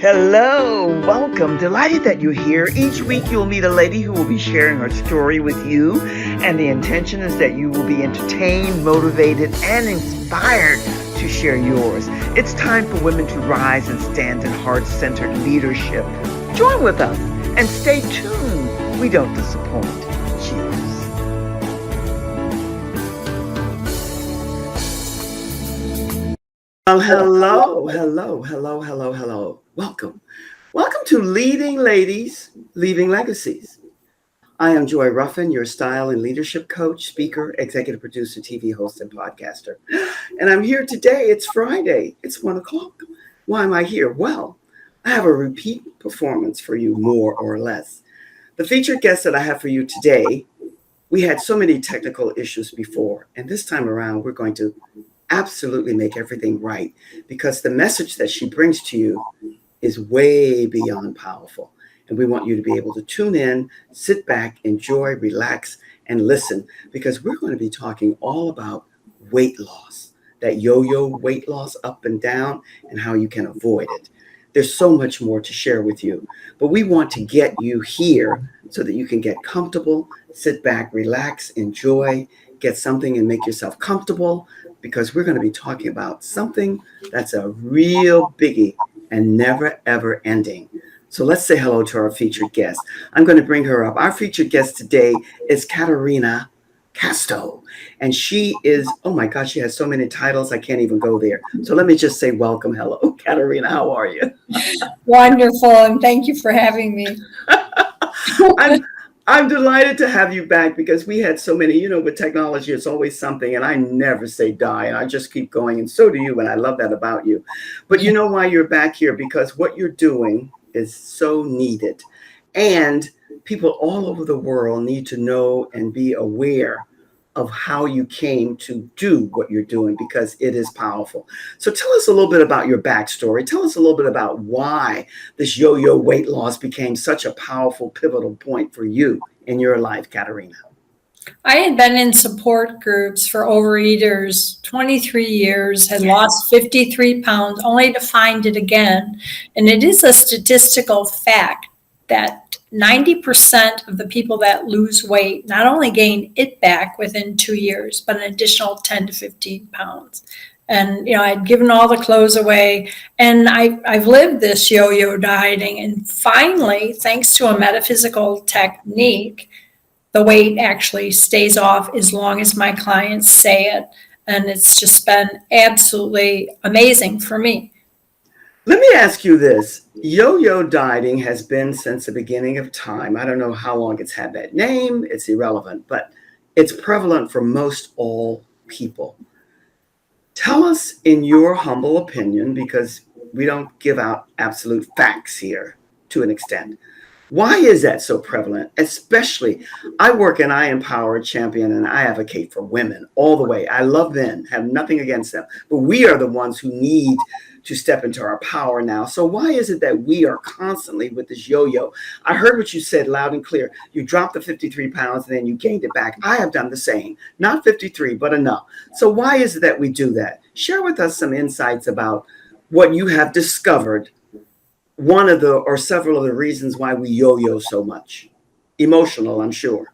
Hello, welcome. Delighted that you're here. Each week you'll meet a lady who will be sharing her story with you, and the intention is that you will be entertained, motivated, and inspired to share yours. It's time for women to rise and stand in heart-centered leadership. Join with us and stay tuned. We don't disappoint. Cheers. Hello. Welcome. Welcome to Leading Ladies, Leaving Legacies. I am Joy Ruffin, your style and leadership coach, speaker, executive producer, TV host, and podcaster. And I'm here today. It's Friday. It's 1 o'clock. Why am I here? Well, I have a repeat performance for you, more or less. The featured guest that I have for you today, we had so many technical issues before, and this time around, we're going to absolutely make everything right, because the message that she brings to you is way beyond powerful. And we want you to be able to tune in, sit back, enjoy, relax, and listen, because we're going to be talking all about weight loss, that yo-yo weight loss up and down, and how you can avoid it. There's so much more to share with you, but we want to get you here so that you can get comfortable, sit back, relax, enjoy, get something and make yourself comfortable, because we're going to be talking about something that's a real biggie and never, ever ending. So let's say hello to our featured guest. I'm going to bring her up. Our featured guest today is Caterina Casto. And she is, oh my God, she has so many titles, I can't even go there. So let me just say welcome. Hello, Caterina. How are you? Wonderful. And thank you for having me. I'm delighted to have you back, because we had so many, with technology, it's always something, and I never say die, and I just keep going, and so do you, and I love that about you. But you know why you're back here? Because what you're doing is so needed, and people all over the world need to know and be aware of how you came to do what you're doing, because it is powerful. So tell us a little bit about your backstory. Tell us a little bit about why this yo-yo weight loss became such a powerful, pivotal point for you in your life, Caterina. I had been in support groups for overeaters 23 years, had lost 53 pounds, only to find it again. And it is a statistical fact that 90% of the people that lose weight not only gain it back within 2 years, but an additional 10 to 15 pounds. And, I'd given all the clothes away, and I've lived this yo-yo dieting. And finally, thanks to a metaphysical technique, the weight actually stays off as long as my clients say it. And it's just been absolutely amazing for me. Let me ask you this. Yo-yo dieting has been since the beginning of time. I don't know how long it's had that name. It's irrelevant, but it's prevalent for most all people. Tell us, in your humble opinion, because we don't give out absolute facts here to an extent, why is that so prevalent? Especially, I work and I empower, champion, and I advocate for women all the way. I love them, have nothing against them, but we are the ones who need to step into our power now. So why is it that we are constantly with this yo-yo? I heard what you said loud and clear. You dropped the 53 pounds and then you gained it back. I have done the same, not 53, but enough. So why is it that we do that? Share with us some insights about what you have discovered, one of the or several of the reasons why we yo-yo so much. Emotional, I'm sure.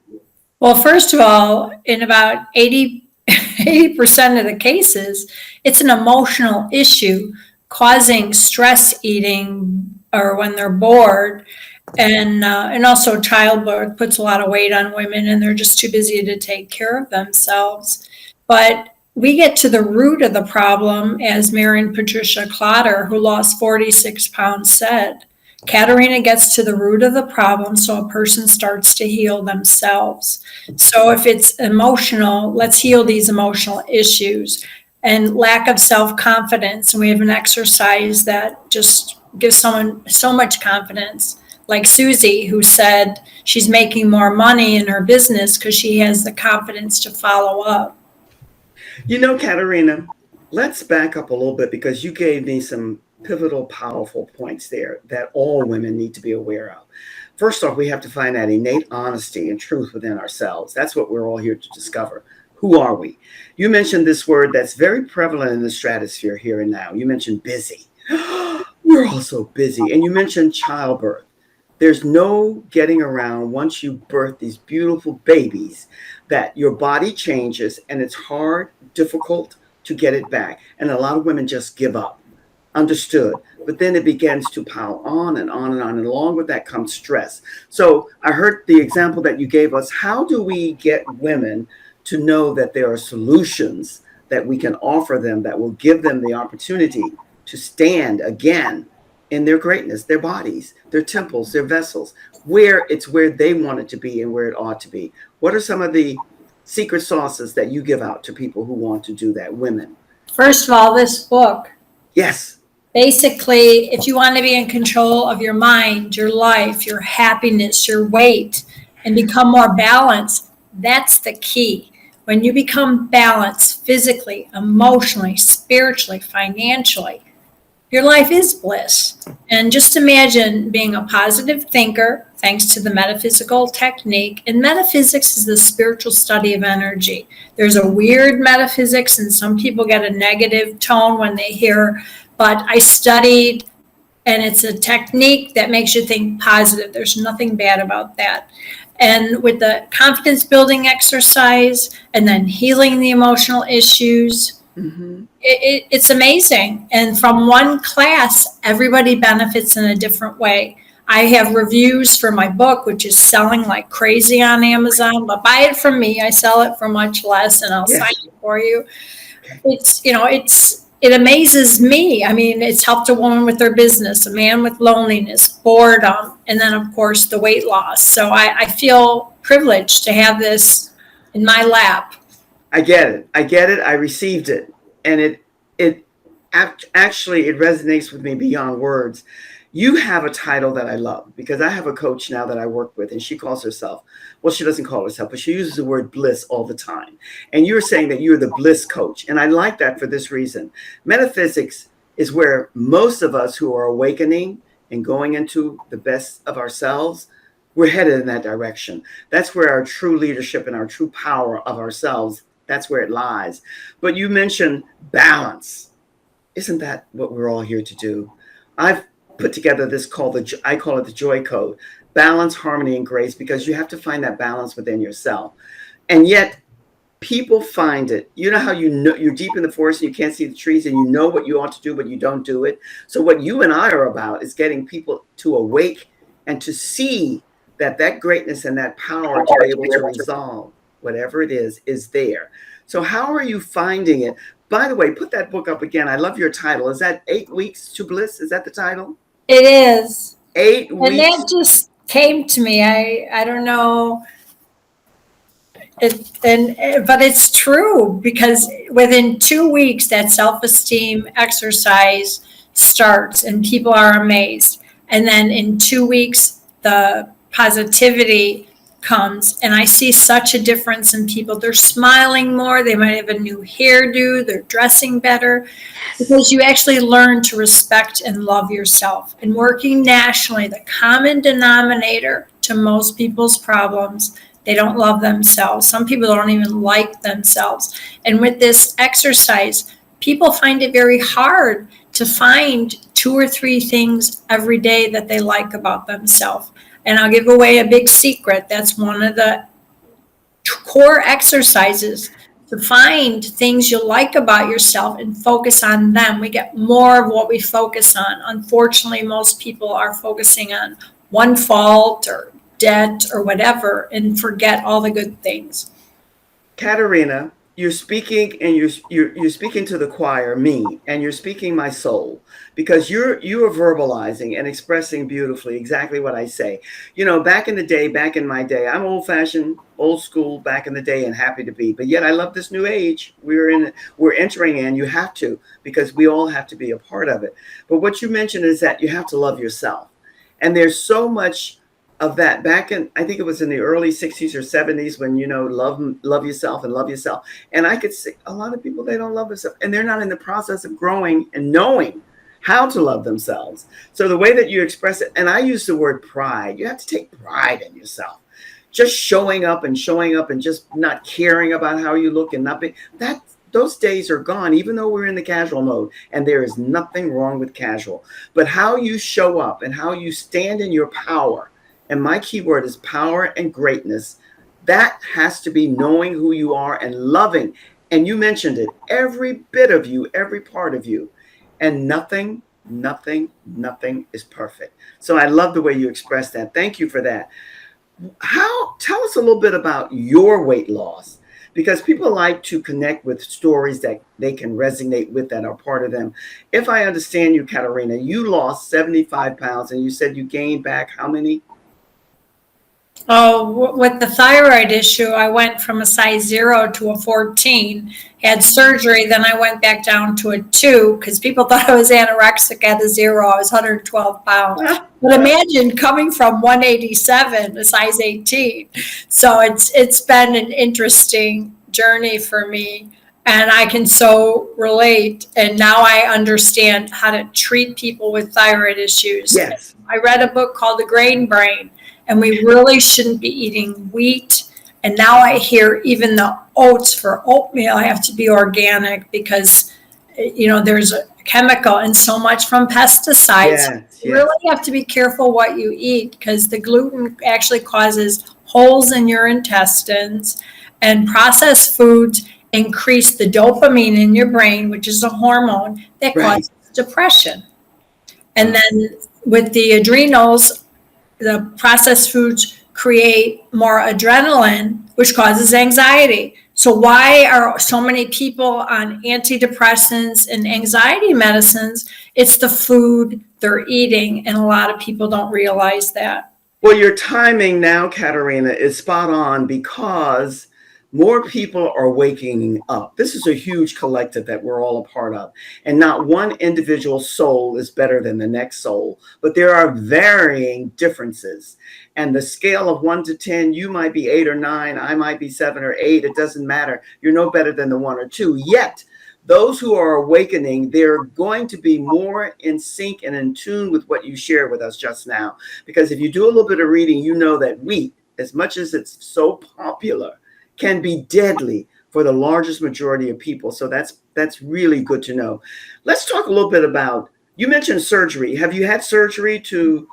Well, first of all, in about 80% of the cases, it's an emotional issue causing stress eating, or when they're bored, and also childbirth puts a lot of weight on women, and they're just too busy to take care of themselves. But we get to the root of the problem, as Marion Patricia Clotter, who lost 46 pounds, said. Caterina gets to the root of the problem, so a person starts to heal themselves. So if it's emotional, let's heal these emotional issues. And lack of self-confidence, and we have an exercise that just gives someone so much confidence, like Susie, who said she's making more money in her business because she has the confidence to follow up. Caterina, let's back up a little bit, because you gave me some pivotal, powerful points there that all women need to be aware of. First off, we have to find that innate honesty and truth within ourselves. That's what we're all here to discover. Who are we? You mentioned this word that's very prevalent in the stratosphere here and now. You mentioned busy. we're all so busy. And you mentioned childbirth. There's no getting around once you birth these beautiful babies that your body changes and it's hard, difficult to get it back. And a lot of women just give up. Understood. But then it begins to pile on and on and on. And along with that comes stress. So I heard the example that you gave us. How do we get women to know that there are solutions that we can offer them that will give them the opportunity to stand again in their greatness, their bodies, their temples, their vessels, where it's where they want it to be and where it ought to be? What are some of the secret sauces that you give out to people who want to do that, women? First of all, this book, Yes. basically, if you want to be in control of your mind, your life, your happiness, your weight, and become more balanced, that's the key. When you become balanced physically, emotionally, spiritually, financially, your life is bliss. And just imagine being a positive thinker, thanks to the metaphysical technique. And metaphysics is the spiritual study of energy. There's a weird metaphysics, and some people get a negative tone when they hear, but I studied, and it's a technique that makes you think positive. There's nothing bad about that. And with the confidence building exercise and then healing the emotional issues, it's amazing. And from one class, everybody benefits in a different way. I have reviews for my book, which is selling like crazy on Amazon, but buy it from me. I sell it for much less, and I'll sign it for you. It amazes me. I mean, it's helped a woman with their business, a man with loneliness, boredom, and then, of course, the weight loss. So I feel privileged to have this in my lap. I get it. I received it. And it actually resonates with me beyond words. You have a title that I love, because I have a coach now that I work with, and she calls herself, well, she doesn't call herself, but she uses the word bliss all the time. And you're saying that you're the bliss coach. And I like that for this reason. Metaphysics is where most of us who are awakening and going into the best of ourselves, we're headed in that direction. That's where our true leadership and our true power of ourselves, that's where it lies. But you mentioned balance. Isn't that what we're all here to do? I've put together this I call it the joy code: balance, harmony, and grace, because you have to find that balance within yourself. And yet people find it. You know how you're deep in the forest and you can't see the trees, and you know what you ought to do, but you don't do it. So what you and I are about is getting people to awake and to see that greatness and that power to be able to resolve whatever it is there. So how are you finding it? By the way, put that book up again. I love your title. Is that 8 Weeks to Bliss? Is that the title? It is. 8 weeks. And that just came to me. I don't know. But it's true, because within 2 weeks, that self-esteem exercise starts and people are amazed. And then in 2 weeks, the positivity comes, and I see such a difference in people. They're smiling more. They might have a new hairdo. They're dressing better, because you actually learn to respect and love yourself. And working nationally, the common denominator to most people's problems, they don't love themselves. Some people don't even like themselves. And with this exercise, people find it very hard to find 2 or 3 things every day that they like about themselves. And I'll give away a big secret. That's one of the core exercises, to find things you like about yourself and focus on them. We get more of what we focus on. Unfortunately, most people are focusing on one fault or debt or whatever and forget all the good things. Caterina, you're speaking, and you're speaking to the choir, me, and you're speaking my soul, because you are verbalizing and expressing beautifully exactly what I say. You know, back in my day, I'm old fashioned, old school back in the day, and happy to be. But yet I love this new age we're entering in. You have to, because we all have to be a part of it. But what you mentioned is that you have to love yourself. And there's so much of that back in, I think it was in the early 60s or 70s, when, love yourself and love yourself. And I could see a lot of people, they don't love themselves, and they're not in the process of growing and knowing how to love themselves. So the way that you express it, and I use the word pride, you have to take pride in yourself. Just showing up and just not caring about how you look and not being, those days are gone, even though we're in the casual mode, and there is nothing wrong with casual. But how you show up and how you stand in your power, and my keyword is power and greatness, that has to be knowing who you are and loving. And you mentioned it, every bit of you, every part of you. And nothing is perfect. So I love the way you expressed that. Thank you for that. Tell us a little bit about your weight loss, because people like to connect with stories that they can resonate with, that are part of them. If I understand you, Caterina, you lost 75 pounds and you said you gained back how many? Oh, with the thyroid issue, I went from a size 0 to a 14, had surgery, then I went back down to a 2 because people thought I was anorexic at a 0. I was 112 pounds. But imagine coming from 187, a size 18. So it's been an interesting journey for me, and I can so relate. And now I understand how to treat people with thyroid issues. Yes. I read a book called The Grain Brain, and we really shouldn't be eating wheat. And now I hear even the oats for oatmeal have to be organic because, there's a chemical and so much from pesticides. Yes, You really have to be careful what you eat because the gluten actually causes holes in your intestines, and processed foods increase the dopamine in your brain, which is a hormone that causes depression. And then with the adrenals, the processed foods create more adrenaline, which causes anxiety. So why are so many people on antidepressants and anxiety medicines? It's the food they're eating, and a lot of people don't realize that. Well, your timing now, Caterina, is spot on, because more people are waking up. This is a huge collective that we're all a part of. And not one individual soul is better than the next soul, but there are varying differences. And the scale of 1 to 10, you might be 8 or 9, I might be 7 or 8. It doesn't matter. You're no better than the 1 or 2. Yet, those who are awakening, they're going to be more in sync and in tune with what you shared with us just now. Because if you do a little bit of reading, you know that wheat, as much as it's so popular, can be deadly for the largest majority of people. So that's really good to know. Let's talk a little bit about, you mentioned surgery. Have you had surgery to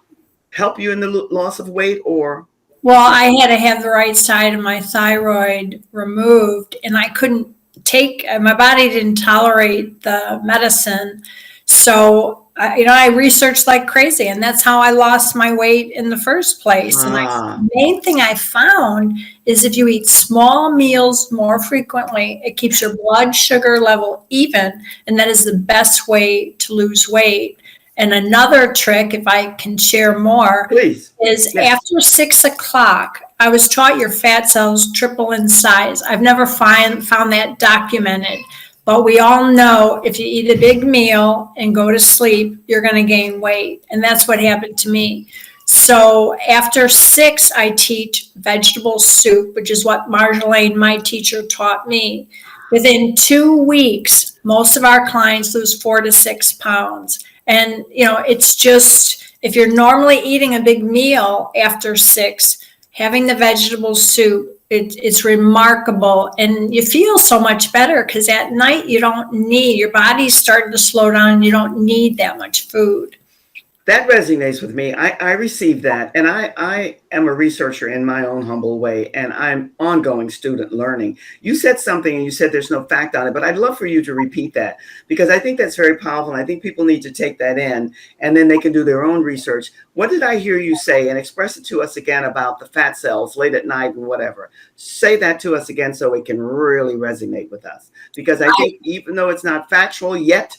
help you in the loss of weight, or? Well, I had to have the right side of my thyroid removed, and I couldn't my body didn't tolerate the medicine. So, I researched like crazy, and that's how I lost my weight in the first place. And the main thing I found is if you eat small meals more frequently, it keeps your blood sugar level even, and that is the best way to lose weight. And another trick, if I can share more, please, is after 6 o'clock, I was taught your fat cells triple in size. I've never found that documented, but we all know if you eat a big meal and go to sleep, you're going to gain weight. And that's what happened to me. So after 6, I teach vegetable soup, which is what Marjolaine, my teacher, taught me. Within 2 weeks, most of our clients lose 4 to 6 pounds. And, it's just, if you're normally eating a big meal after 6, having the vegetable soup, it's remarkable. And you feel so much better because at night your body's starting to slow down and you don't need that much food. That resonates with me. I received that, and I am a researcher in my own humble way, and I'm ongoing student learning. You said something, and you said there's no fact on it, but I'd love for you to repeat that, because I think that's very powerful, and I think people need to take that in, and then they can do their own research. What did I hear you say? And express it to us again about the fat cells late at night and whatever. Say that to us again so it can really resonate with us, because I think even though it's not factual yet,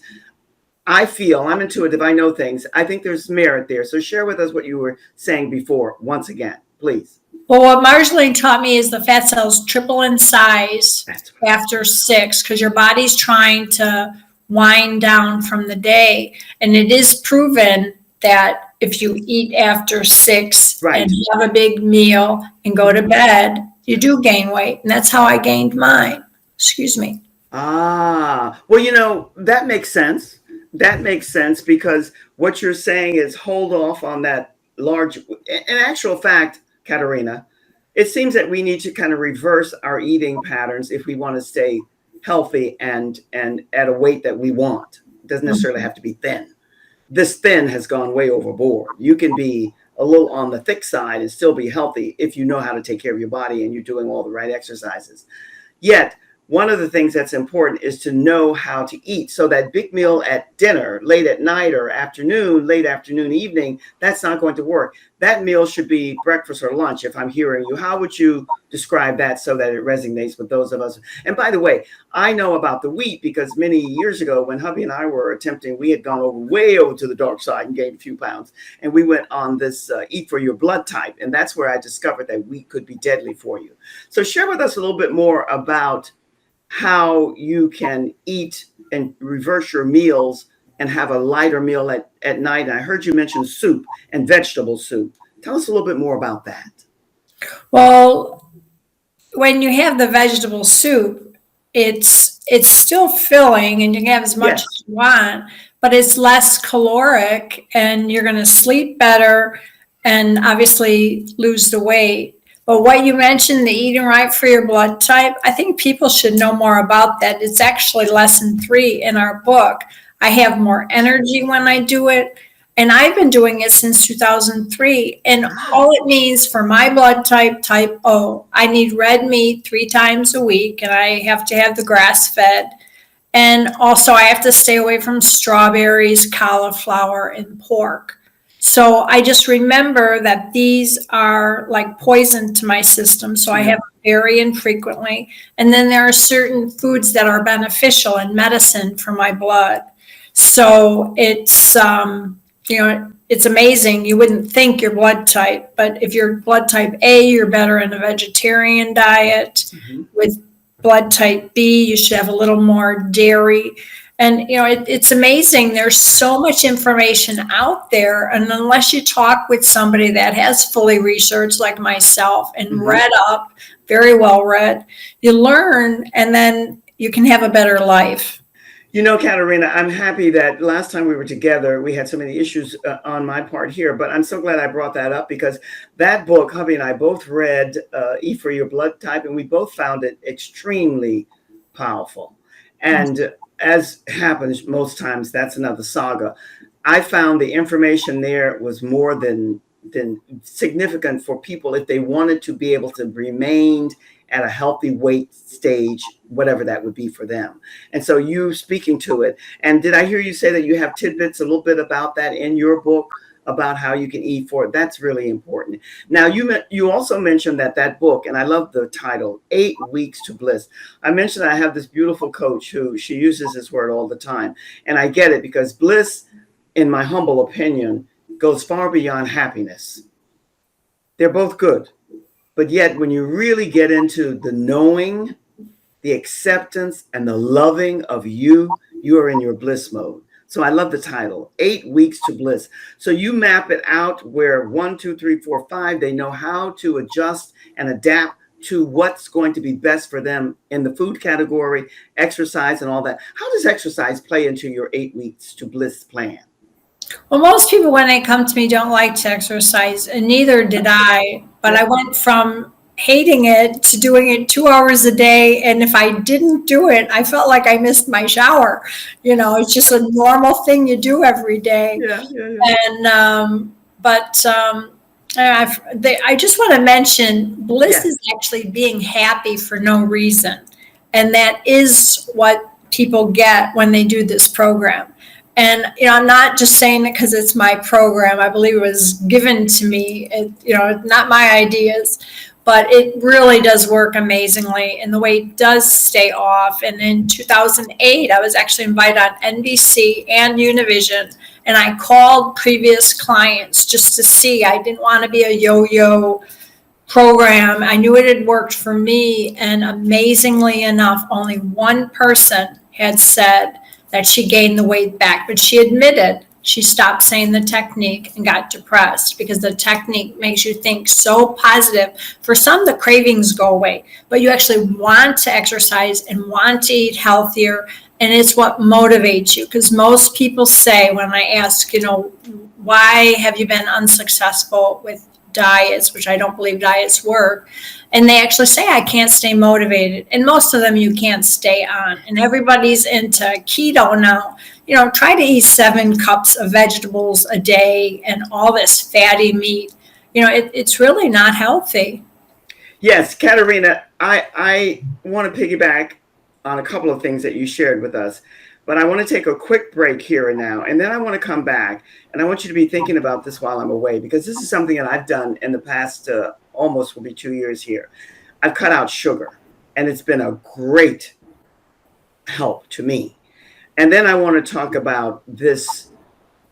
I feel, I'm intuitive, I know things. I think there's merit there. So share with us what you were saying before, once again, please. Well, what Marjolaine taught me is the fat cells triple in size after 6 because your body's trying to wind down from the day. And it is proven that if you eat after 6 and have a big meal and go to bed, you do gain weight. And that's how I gained mine. Excuse me. Well, that makes sense. That makes sense, because what you're saying is hold off on that large. In actual fact, Caterina, it seems that we need to kind of reverse our eating patterns if we want to stay healthy and at a weight that we want. It doesn't necessarily have to be thin. This thin has gone way overboard. You can be a little on the thick side and still be healthy if you know how to take care of your body and you're doing all the right exercises. Yet, one of the things that's important is to know how to eat. So that big meal at dinner, late at night or afternoon, late afternoon, evening, that's not going to work. That meal should be breakfast or lunch, if I'm hearing you. How would you describe that so that it resonates with those of us? And by the way, I know about the wheat because many years ago when hubby and I were attempting, we had gone way over to the dark side and gained a few pounds. And we went on this eat for your blood type. And that's where I discovered that wheat could be deadly for you. So share with us a little bit more about how you can eat and reverse your meals and have a lighter meal at night. And I heard you mention soup and vegetable soup. Tell us a little bit more about that. Well, when you have the vegetable soup, it's still filling and you can have as much as you want, but it's less caloric and you're going to sleep better and obviously lose the weight. But what you mentioned, the eating right for your blood type, I think people should know more about that. It's actually lesson 3 in our book. I have more energy when I do it. And I've been doing it since 2003. And all it means for my blood type, type O, I need red meat 3 times a week. And I have to have the grass fed. And also I have to stay away from strawberries, cauliflower, and pork. So I just remember that these are like poison to my system. So I have very infrequently. And then there are certain foods that are beneficial and medicine for my blood. So it's, it's amazing. You wouldn't think your blood type, but if you're blood type A, you're better in a vegetarian diet. With blood type B, you should have a little more dairy. And, it's amazing. There's so much information out there. And unless you talk with somebody that has fully researched like myself and read up, very well read, you learn and then you can have a better life. Caterina, I'm happy that last time we were together, we had so many issues on my part here, but I'm so glad I brought that up because that book, hubby and I both read Eat for Your Blood Type, and we both found it extremely powerful. And as happens most times, that's another saga. I found the information there was more than significant for people if they wanted to be able to remain at a healthy weight stage, whatever that would be for them. And so you speaking to it. And did I hear you say that you have tidbits a little bit about that in your book about how you can eat for it? That's really important. Now, you also mentioned that book, and I love the title, 8 Weeks to Bliss. I mentioned I have this beautiful coach who she uses this word all the time. And I get it because bliss, in my humble opinion, goes far beyond happiness. They're both good. But yet, when you really get into the knowing, the acceptance, and the loving of you are in your bliss mode. So I love the title, 8 Weeks to Bliss. So you map it out where 1, 2, 3, 4, 5, they know how to adjust and adapt to what's going to be best for them in the food category, exercise, and all that. How does exercise play into your 8 Weeks to Bliss plan? Well, most people, when they come to me, don't like to exercise, and neither did I. But I went from hating it to doing it 2 hours a day. And if I didn't do it, I felt like I missed my shower. It's just a normal thing you do every day. And, I just want to mention bliss is actually being happy for no reason. And that is what people get when they do this program. And, I'm not just saying it because it's my program. I believe it was given to me, not my ideas, but it really does work amazingly. And the weight does stay off. And in 2008, I was actually invited on NBC and Univision. And I called previous clients just to see. I didn't want to be a yo-yo program. I knew it had worked for me. And amazingly enough, only one person had said that she gained the weight back, but she admitted she stopped saying the technique and got depressed because the technique makes you think so positive. For some, the cravings go away, but you actually want to exercise and want to eat healthier, and it's what motivates you. Because most people say, when I ask, why have you been unsuccessful with diets, which I don't believe diets work. And they actually say, I can't stay motivated. And most of them you can't stay on. And everybody's into keto now. Try to eat 7 cups of vegetables a day and all this fatty meat. It's really not healthy. Yes, Caterina, I want to piggyback on a couple of things that you shared with us, but I want to take a quick break here and now, and then I want to come back, and I want you to be thinking about this while I'm away, because this is something that I've done in the past almost will be 2 years here. I've cut out sugar, and it's been a great help to me. And then I want to talk about this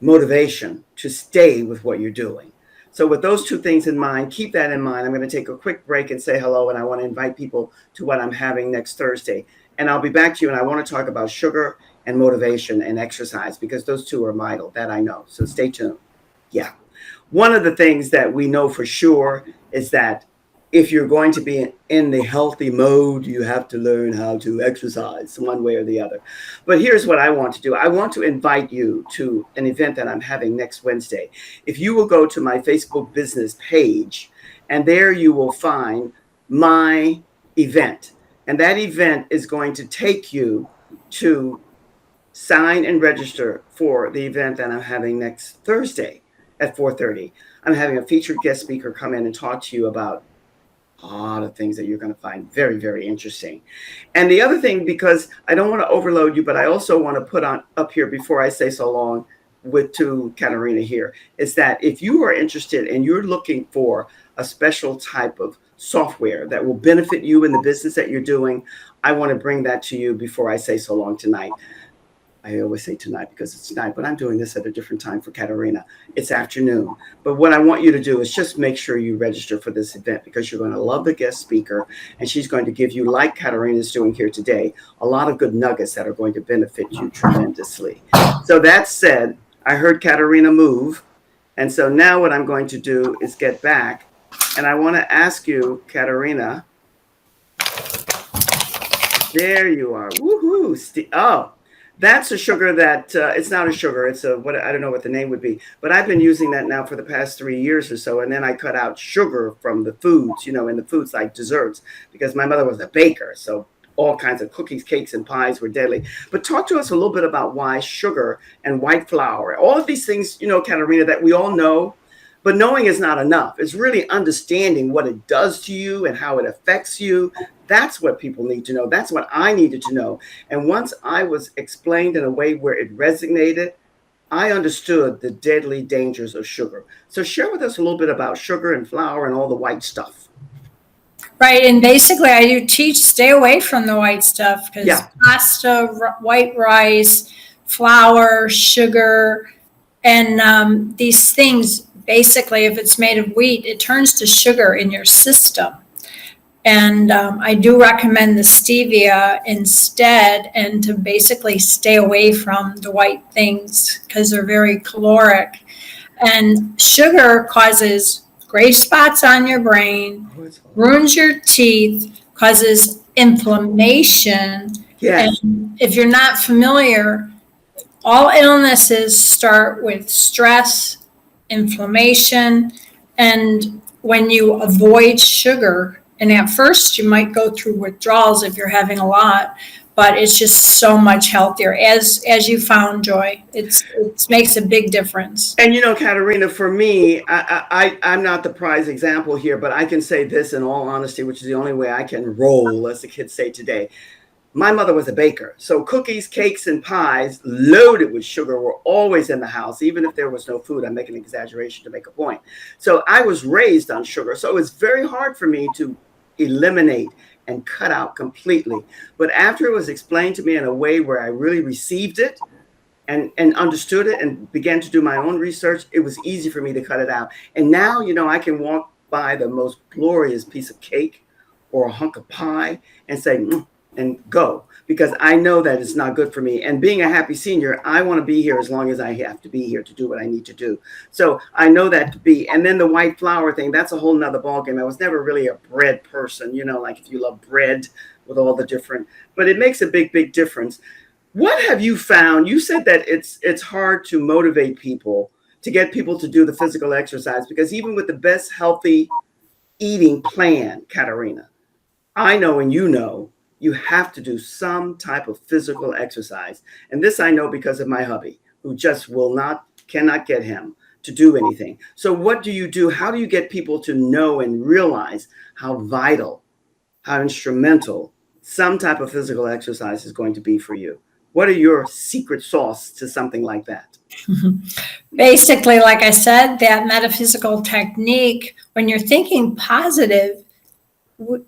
motivation to stay with what you're doing. So with those two things in mind, keep that in mind. I'm going to take a quick break and say hello, and I want to invite people to what I'm having next Thursday. And I'll be back to you, and I want to talk about sugar and motivation and exercise, because those two are vital, that I know. So stay tuned. Yeah. One of the things that we know for sure is that if you're going to be in the healthy mode, you have to learn how to exercise one way or the other. But here's what I want to do. I want to invite you to an event that I'm having next Wednesday. If you will go to my Facebook business page, and there you will find my event. And that event is going to take you to sign and register for the event that I'm having next Thursday at 4:30. I'm having a featured guest speaker come in and talk to you about a lot of things that you're going to find very, very interesting. And the other thing, because I don't want to overload you, but I also want to put on up here before I say so long to Caterina here, is that if you are interested and you're looking for a special type of software that will benefit you in the business that you're doing, I want to bring that to you before I say so long tonight. I always say tonight because it's night, but I'm doing this at a different time for Caterina. It's afternoon. But what I want you to do is just make sure you register for this event, because you're going to love the guest speaker, and she's going to give you, like Caterina's doing here today, a lot of good nuggets that are going to benefit you tremendously. So that said, I heard Caterina move. And so now what I'm going to do is get back, and I want to ask you, Caterina. There you are. Woohoo. Oh. That's a sugar that it's not a sugar. It's what I don't know what the name would be, but I've been using that now for the past 3 years or so. And then I cut out sugar from the foods, in the foods like desserts, because my mother was a baker. So all kinds of cookies, cakes, and pies were deadly. But talk to us a little bit about why sugar and white flour, all of these things, Caterina, that we all know. But knowing is not enough. It's really understanding what it does to you and how it affects you. That's what people need to know. That's what I needed to know. And once I was explained in a way where it resonated, I understood the deadly dangers of sugar. So share with us a little bit about sugar and flour and all the white stuff. Right. And basically, I do teach stay away from the white stuff, because pasta, white rice, flour, sugar, and these things, basically, if it's made of wheat, it turns to sugar in your system. And I do recommend the stevia instead, and to basically stay away from the white things because they're very caloric. And sugar causes gray spots on your brain, ruins your teeth, causes inflammation. Yes. And if you're not familiar, all illnesses start with stress, inflammation, and when you avoid sugar, and at first you might go through withdrawals if you're having a lot, but it's just so much healthier. As you found, Joy, it makes a big difference. And Caterina, for me, I'm not the prize example here, but I can say this in all honesty, which is the only way I can roll, as the kids say today. My mother was a baker, so cookies, cakes, and pies loaded with sugar were always in the house, even if there was no food. I'm making an exaggeration to make a point. So I was raised on sugar, so it was very hard for me to eliminate and cut out completely. But after it was explained to me in a way where I really received it and understood it and began to do my own research, it was easy for me to cut it out. And now, I can walk by the most glorious piece of cake or a hunk of pie and say, and go, because I know that it's not good for me. And being a happy senior, I want to be here as long as I have to be here to do what I need to do. So I know that to be. And then the white flour thing, that's a whole nother ballgame. I was never really a bread person, like if you love bread with all the different, but it makes a big, big difference. What have you found? You said that it's hard to motivate people to get people to do the physical exercise, because even with the best healthy eating plan, Caterina, I know and you have to do some type of physical exercise. And this I know because of my hubby, who just cannot get him to do anything. So what do you do? How do you get people to know and realize how vital, how instrumental some type of physical exercise is going to be for you? What are your secret sauce to something like that? Basically, like I said, that metaphysical technique, when you're thinking positive,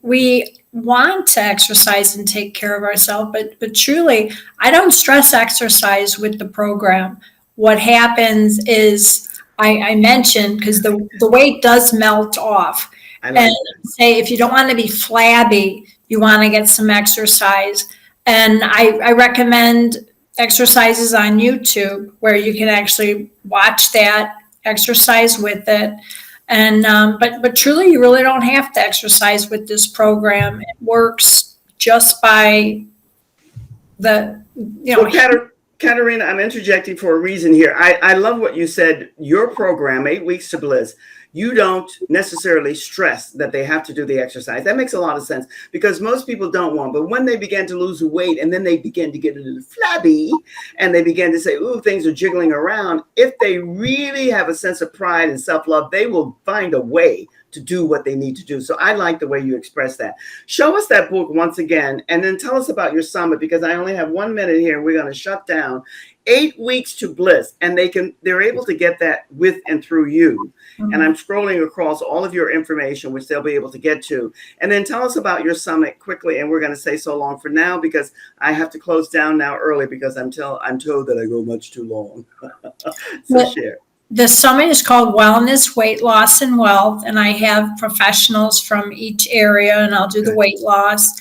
we want to exercise and take care of ourselves, but truly, I don't stress exercise with the program. What happens is, I mentioned, because the weight does melt off. And say, if you don't want to be flabby, you want to get some exercise. And I recommend exercises on YouTube where you can actually watch that, exercise with it. And but truly, you really don't have to exercise with this program. It works just by Caterina, I'm interjecting for a reason here. I love what you said. Your program, 8 Weeks to Bliss, you don't necessarily stress that they have to do the exercise. That makes a lot of sense, because most people don't want. But when they begin to lose weight and then they begin to get a little flabby and they begin to say, ooh, things are jiggling around, if they really have a sense of pride and self-love, they will find a way to do what they need to do. So I like the way you express that. Show us that book once again, and then tell us about your summit, because I only have 1 minute here. We're going to shut down. 8 Weeks to Bliss, and they're able to get that with and through you. Mm-hmm. And I'm scrolling across all of your information, which they'll be able to get to. And then tell us about your summit quickly, and we're going to say so long for now, because I have to close down now early, because I'm told that I go much too long. Share. The summit is called Wellness, Weight Loss, and Wealth, and I have professionals from each area, and I'll do the weight loss.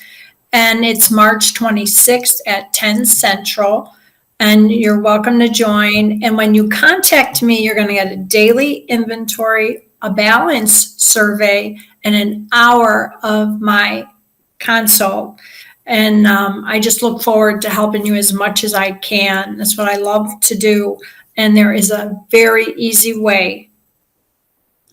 And it's March 26th at 10 Central, and you're welcome to join. And when you contact me, you're going to get a daily inventory, a balance survey, and an hour of my consult. And I just look forward to helping you as much as I can. That's what I love to do. And there is a very easy way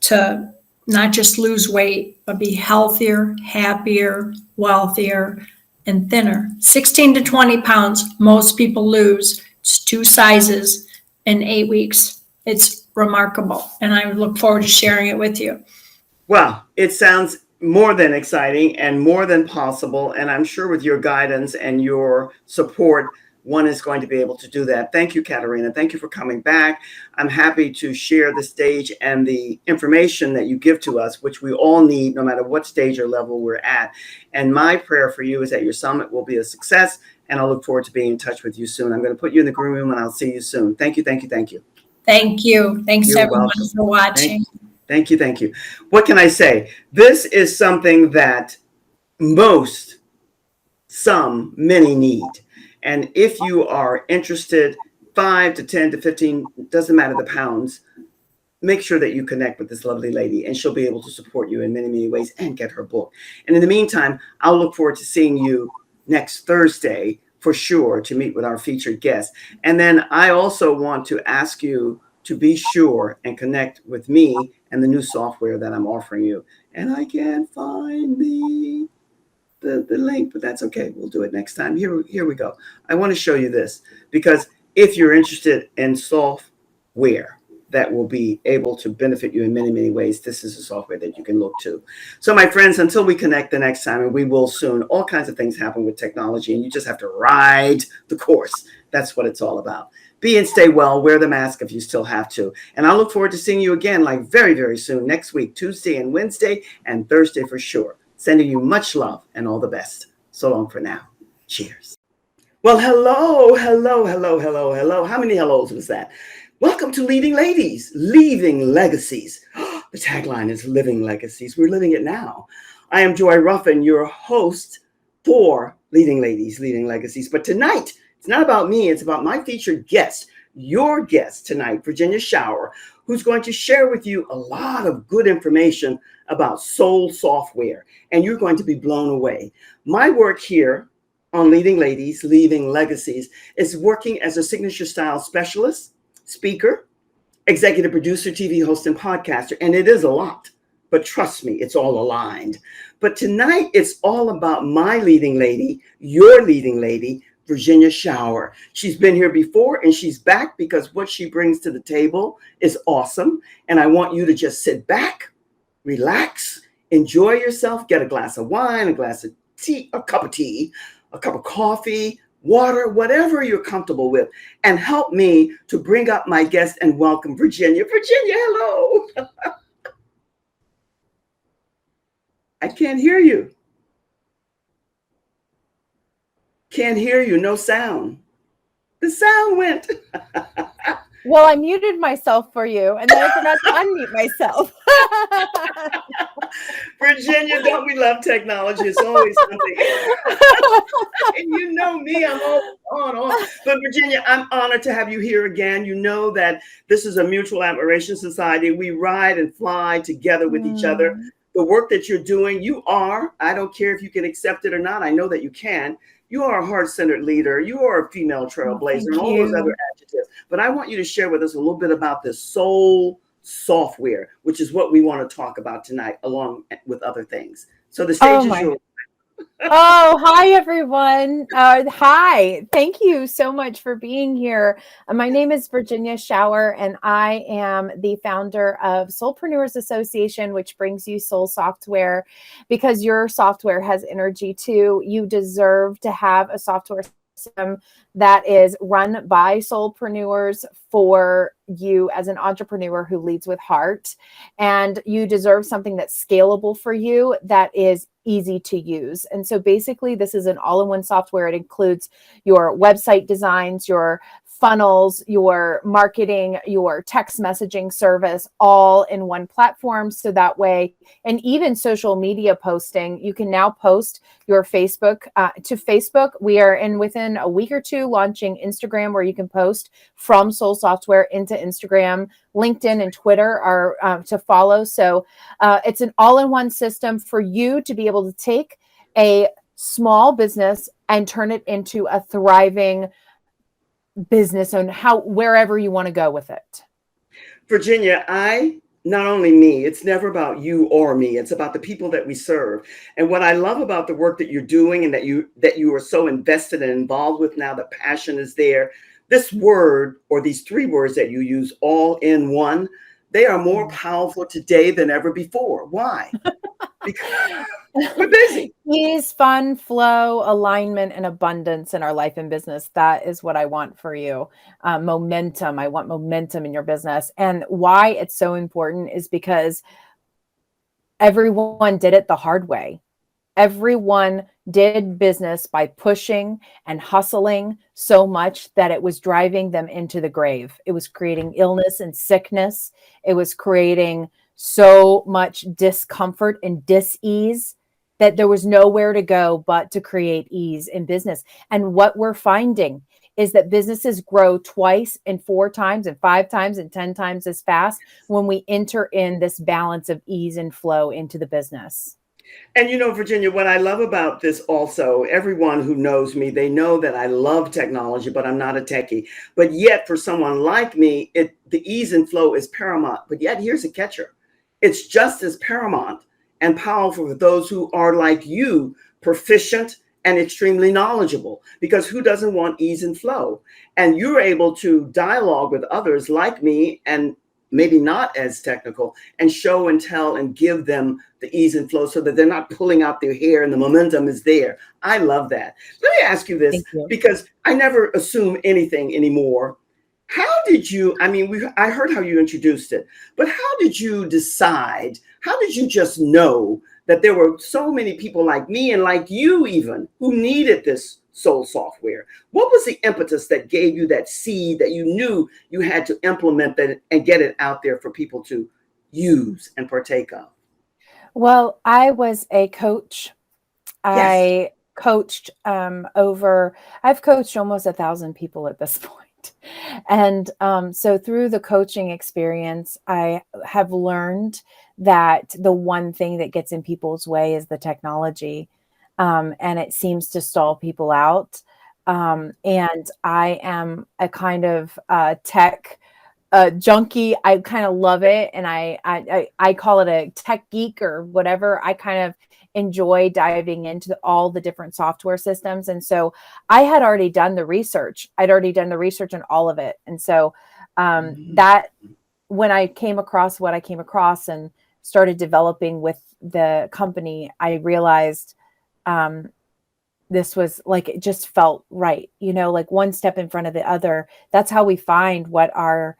to not just lose weight, but be healthier, happier, wealthier, and thinner. 16 to 20 pounds, most people lose. It's 2 sizes in 8 weeks. It's remarkable. And I look forward to sharing it with you. Well, it sounds more than exciting and more than possible. And I'm sure with your guidance and your support, one is going to be able to do that. Thank you, Caterina. Thank you for coming back. I'm happy to share the stage and the information that you give to us, which we all need, no matter what stage or level we're at. And my prayer for you is that your summit will be a success, and I'll look forward to being in touch with you soon. I'm going to put you in the green room, and I'll see you soon. Thank you, thank you, thank you. Thank you. Thanks, You're everyone, welcome. for watching. Thank you, thank you. What can I say? This is something that many need. And if you are interested, 5 to 10 to 15, doesn't matter the pounds, make sure that you connect with this lovely lady, and she'll be able to support you in many, many ways and get her book. And in the meantime, I'll look forward to seeing you next Thursday for sure to meet with our featured guest. And then I also want to ask you to be sure and connect with me and the new software that I'm offering you. And I can't find the link, but that's okay. We'll do it next time. Here we go. I want to show you this, because if you're interested in software that will be able to benefit you in many, many ways, this is a software that you can look to. So my friends, until we connect the next time, and we will soon, all kinds of things happen with technology, and you just have to ride the course. That's what it's all about. Be and stay well. Wear the mask if you still have to. And I look forward to seeing you again, like very, very soon, next week, Tuesday and Wednesday and Thursday for sure. Sending you much love and all the best. So long for now. Cheers. Well, hello. How many hellos was that? Welcome to Leading Ladies, Leaving Legacies. The tagline is Living Legacies. We're living it now. I am Joy Ruffin, your host for Leading Ladies, Leaving Legacies. But tonight, it's not about me. It's about my featured guest, your guest tonight, Virginia Shower, who's going to share with you a lot of good information about soul software, and you're going to be blown away. My work here on Leading Ladies, Leaving Legacies is working as a signature style specialist, speaker, executive producer, TV host, and podcaster. And it is a lot, but trust me, it's all aligned. But tonight, it's all about my leading lady, your leading lady, Virginia Shower. She's been here before and she's back because what she brings to the table is awesome. And I want you to just sit back, relax, enjoy yourself, get a glass of wine, a glass of tea, a cup of coffee, water, whatever you're comfortable with, and help me to bring up my guest and welcome Virginia. Virginia, hello. I can't hear you. Can't hear you. No sound. The sound went. Well, I muted myself for you, and then I forgot to unmute myself. Virginia, don't we love technology? It's always something. And you know me, I'm always on. But Virginia, I'm honored to have you here again. You know that this is a mutual admiration society. We ride and fly together with each other. The work that you're doing, I don't care if you can accept it or not. I know that you can. You are a heart-centered leader. You are a female trailblazer and all those other adjectives. But I want you to share with us a little bit about the soul software, which is what we want to talk about tonight, along with other things. So the stage is yours. Oh, hi, everyone. Hi. Thank you so much for being here. My name is Virginia Shower, and I am the founder of Soulpreneurs Association, which brings you soul software because your software has energy too. You deserve to have a software system that is run by soulpreneurs for you as an entrepreneur who leads with heart. And you deserve something that's scalable for you, that is easy to use. And so basically, this is an all-in-one software. It includes your website designs, your funnels, your marketing, your text messaging service, all in one platform. So that way, and even social media posting, you can now post your Facebook to Facebook. We are within a week or two launching Instagram, where you can post from Soul Software into Instagram. LinkedIn and Twitter are to follow. So it's an all-in-one system for you to be able to take a small business and turn it into a thriving business, on wherever you want to go with it. Virginia, not only me, it's never about you or me. It's about the people that we serve. And what I love about the work that you're doing and that you are so invested and involved with now, the passion is there. This word, or these three words that you use, all in one, they are more powerful today than ever before. Why? Because we're busy. Ease, fun, flow, alignment, and abundance in our life and business. That is what I want for you. Momentum. I want momentum in your business. And why it's so important is because everyone did it the hard way. Everyone did business by pushing and hustling so much that it was driving them into the grave. It was creating illness and sickness. It was creating so much discomfort and dis-ease that there was nowhere to go but to create ease in business. And what we're finding is that businesses grow twice and 4 times and 5 times and 10 times as fast when we enter in this balance of ease and flow into the business. And Virginia, what I love about this also, everyone who knows me, they know that I love technology, but I'm not a techie. But yet for someone like me, the ease and flow is paramount. But yet here's a catcher. It's just as paramount and powerful for those who are like you, proficient and extremely knowledgeable, because who doesn't want ease and flow? And you're able to dialogue with others like me and maybe not as technical, and show and tell and give them the ease and flow so that they're not pulling out their hair and the momentum is there. I love that. Let me ask you this, because I never assume anything anymore. How did you, I heard how you introduced it, but how did you decide? How did you just know that there were so many people like me and like you even who needed this soul software? What was the impetus that gave you that seed that you knew you had to implement that and get it out there for people to use and partake of? Well, I was a coach. Yes. I coached I've coached almost 1,000 people at this point. And so through the coaching experience, I have learned that the one thing that gets in people's way is the technology. And it seems to stall people out. And I am a kind of tech junkie. I kind of love it. And I call it a tech geek or whatever. I kind of enjoy diving into all the different software systems. And so I had already done the research. I'd already done the research on all of it. And so that when I came across what I came across and started developing with the company, I realized this was like, it just felt right, like one step in front of the other. That's how we find what our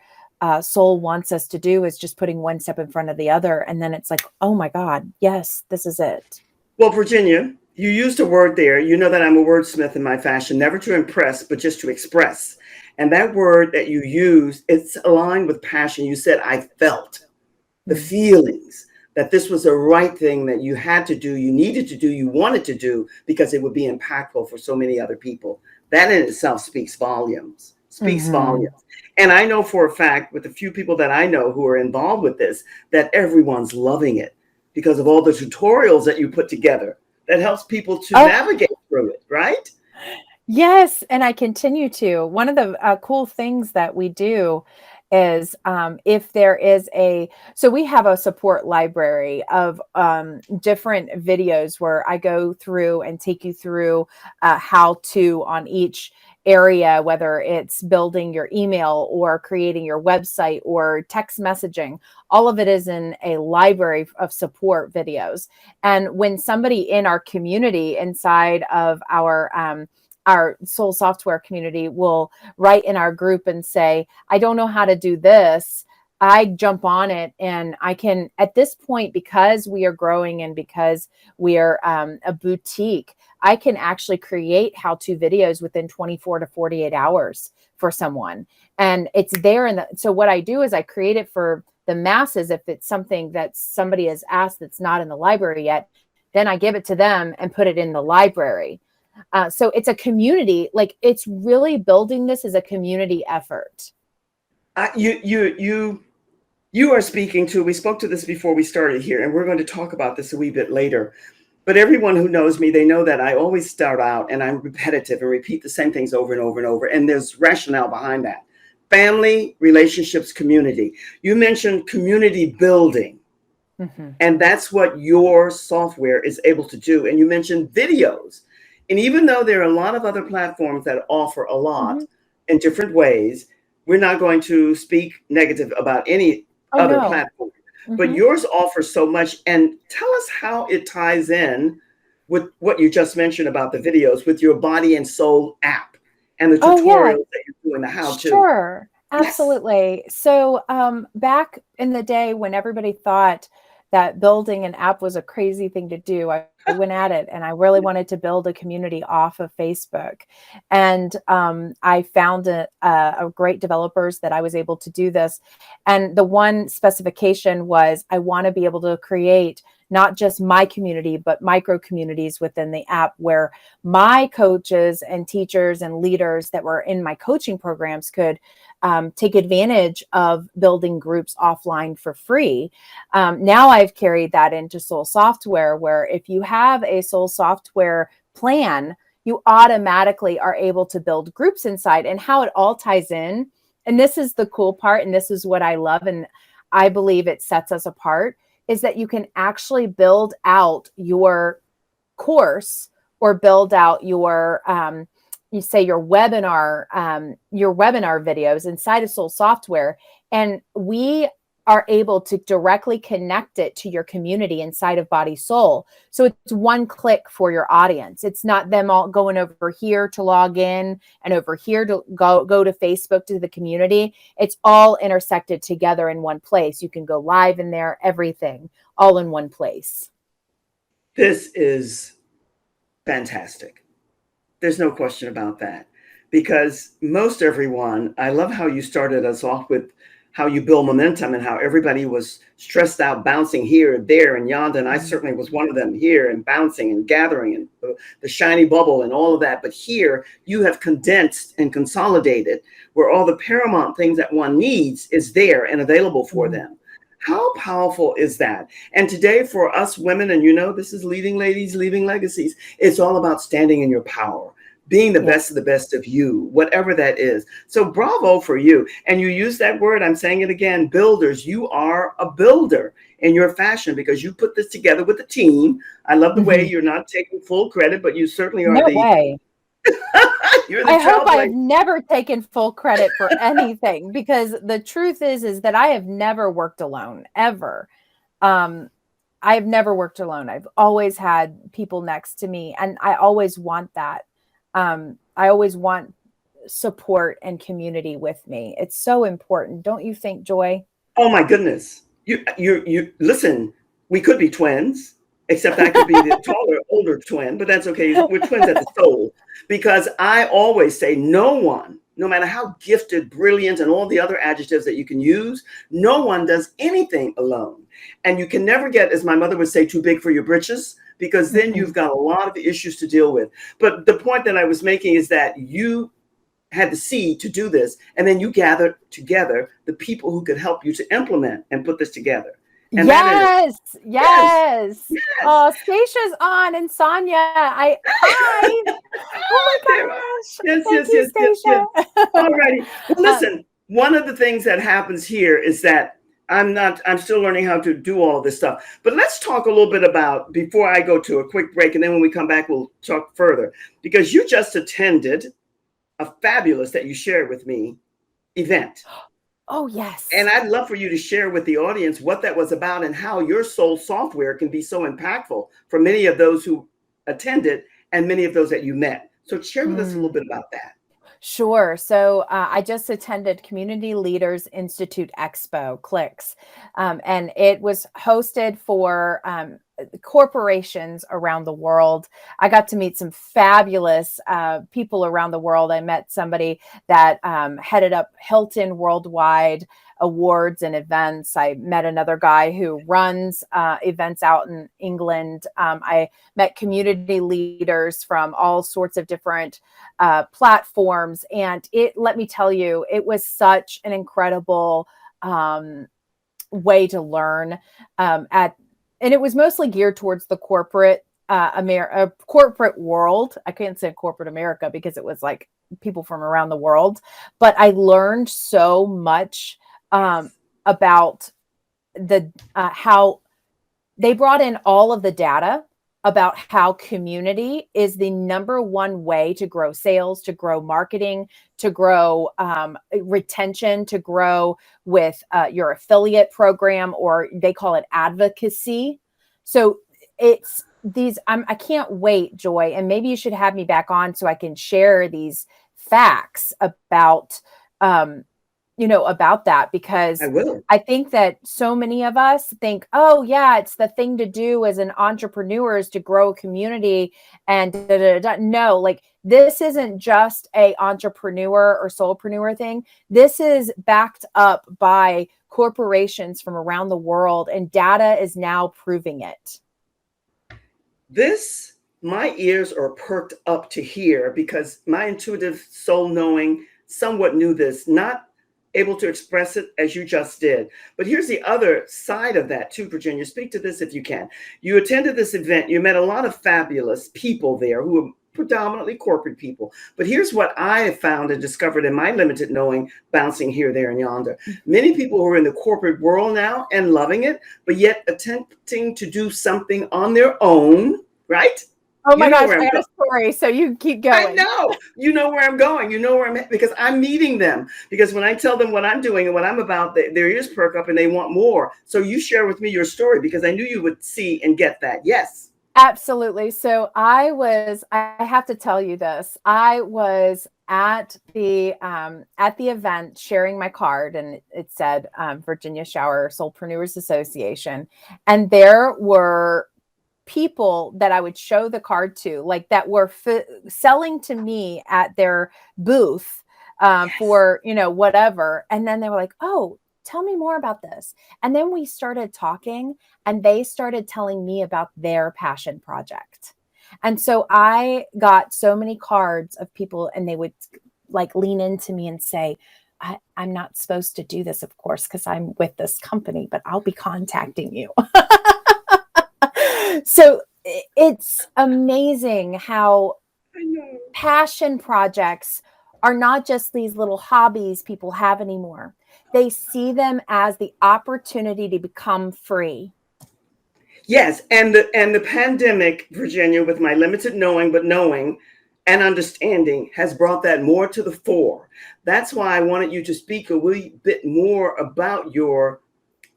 soul wants us to do, is just putting one step in front of the other. And then it's like, oh my God, yes, this is it. Well, Virginia, you used a word there. You know that I'm a wordsmith in my fashion, never to impress, but just to express. And that word that you use, it's aligned with passion. You said, I felt the feelings that this was the right thing that you had to do, you needed to do, you wanted to do, because it would be impactful for so many other people. That in itself speaks volumes, volumes. And I know for a fact, with the few people that I know who are involved with this, that everyone's loving it because of all the tutorials that you put together that helps people to navigate through it, right? Yes. And I continue to. One of the cool things that we do is if there is so we have a support library of different videos where I go through and take you through how to on each area, whether it's building your email or creating your website or text messaging. All of it is in a library of support videos. And when somebody in our community inside of our soul software community will write in our group and say, I don't know how to do this, I jump on it, and I can, at this point, because we are growing and because we are a boutique, I can actually create how-to videos within 24 to 48 hours for someone. And it's there. So what I do is I create it for the masses. If it's something that somebody has asked that's not in the library yet, then I give it to them and put it in the library. So it's a community, like it's really building this as a community effort. You are speaking to, we spoke to this before we started here, and we're going to talk about this a wee bit later. But everyone who knows me, they know that I always start out and I'm repetitive and repeat the same things over and over and over. And there's rationale behind that. Family, relationships, community. You mentioned community building. And that's what your software is able to do. And you mentioned videos. And even though there are a lot of other platforms that offer a lot in different ways, we're not going to speak negative about any other platform. But yours offers so much. And tell us how it ties in with what you just mentioned about the videos with your body and soul app and the tutorials that you do and the how-to. Sure, absolutely. Yes. So back in the day when everybody thought that building an app was a crazy thing to do, I went at it and I really wanted to build a community off of Facebook. And I found a great developers that I was able to do this. And the one specification was I want to be able to create not just my community, but micro communities within the app where my coaches and teachers and leaders that were in my coaching programs could take advantage of building groups offline for free. Now I've carried that into Soul Software, where if you have a Soul Software plan, you automatically are able to build groups inside. And how it all ties in, and this is the cool part, and this is what I love, and I believe it sets us apart, is that you can actually build out your course or build out your you say your webinar videos inside of Soul Software, and we are able to directly connect it to your community inside of Body Soul. So it's one click for your audience. It's not them all going over here to log in and over here to go to Facebook to the community. It's all intersected together in one place. You can go live in there, everything, all in one place. This is fantastic. There's no question about that, because most everyone, I love how you started us off with how you build momentum and how everybody was stressed out, bouncing here, there, and yonder. And I certainly was one of them, here and bouncing and gathering and the shiny bubble and all of that. But here you have condensed and consolidated where all the paramount things that one needs is there and available for them. How powerful is that? And today for us women, and you know, this is Leading Ladies, Leaving Legacies. It's all about standing in your power, being the best of the best of you, whatever that is. So bravo for you. And you use that word, I'm saying it again, builders. You are a builder in your fashion because you put this together with a team. I love the way you're not taking full credit, but you certainly are No way. you're the I hope trailblazer. I've never taken full credit for anything, because the truth is that I have never worked alone, ever. I've never worked alone. I've always had people next to me, and I always want that. I always want support and community with me. It's so important. Don't you think, Joy? Oh my goodness. You listen, we could be twins, except I could be the taller, older twin, but that's okay. We're twins at the soul. Because I always say no one, no matter how gifted, brilliant, and all the other adjectives that you can use, no one does anything alone. And you can never get, as my mother would say, too big for your britches, because then you've got a lot of issues to deal with. But the point that I was making is that you had the seed to do this, and then you gathered together the people who could help you to implement and put this together. And yes. Yes. Oh, Stacia's on, and Sonia. Hi. Oh my gosh. Thank you, Stacia. All righty. Well, listen, one of the things that happens here is that I'm still learning how to do all this stuff. But let's talk a little bit about, before I go to a quick break, and then when we come back, we'll talk further, because you just attended a fabulous, that you shared with me, event. Oh, yes. And I'd love for you to share with the audience what that was about and how your soul software can be so impactful for many of those who attended and many of those that you met. So share with us a little bit about that. Sure. So I just attended Community Leaders Institute Expo, CLICS, and it was hosted for corporations around the world. I got to meet some fabulous people around the world. I met somebody that headed up Hilton Worldwide Awards and events. I met another guy who runs events out in England. I met community leaders from all sorts of different platforms. And let me tell you, it was such an incredible way to learn and it was mostly geared towards the corporate corporate world. I can't say corporate America because it was like people from around the world, but I learned so much about how they brought in all of the data about how community is the number one way to grow sales, to grow marketing, to grow retention, to grow with your affiliate program, or they call it advocacy. So it's these, I can't wait, Joy, and maybe you should have me back on so I can share these facts about about that, because I think that so many of us think, oh yeah, it's the thing to do as an entrepreneur is to grow a community and no, like this isn't just a entrepreneur or solopreneur thing. This is backed up by corporations from around the world, and data is now proving it. My ears are perked up to hear, because my intuitive soul knowing somewhat knew this, not able to express it as you just did. But here's the other side of that too, Virginia. Speak to this if you can. You attended this event. You met a lot of fabulous people there who are predominantly corporate people. But here's what I have found and discovered in my limited knowing, bouncing here, there, and yonder. Many people who are in the corporate world now and loving it, but yet attempting to do something on their own, right? Oh my gosh, I got a story, so you keep going. I know. You know where I'm going. You know where I'm at, because I'm meeting them. Because when I tell them what I'm doing and what I'm about, their ears perk up and they want more. So you share with me your story, because I knew you would see and get that. Yes. Absolutely. So I have to tell you this. I was at the event sharing my card, and it said Virginia Shower Soulpreneurs Association. And there were people that I would show the card to, like that were selling to me at their booth for, whatever. And then they were like, oh, tell me more about this. And then we started talking, and they started telling me about their passion project. And so I got so many cards of people, and they would like lean into me and say, I'm not supposed to do this, of course, because I'm with this company, but I'll be contacting you. So it's amazing how passion projects are not just these little hobbies people have anymore. They see them as the opportunity to become free. Yes, and the pandemic, Virginia, with my limited knowing and understanding, has brought that more to the fore. That's why I wanted you to speak a wee bit more about your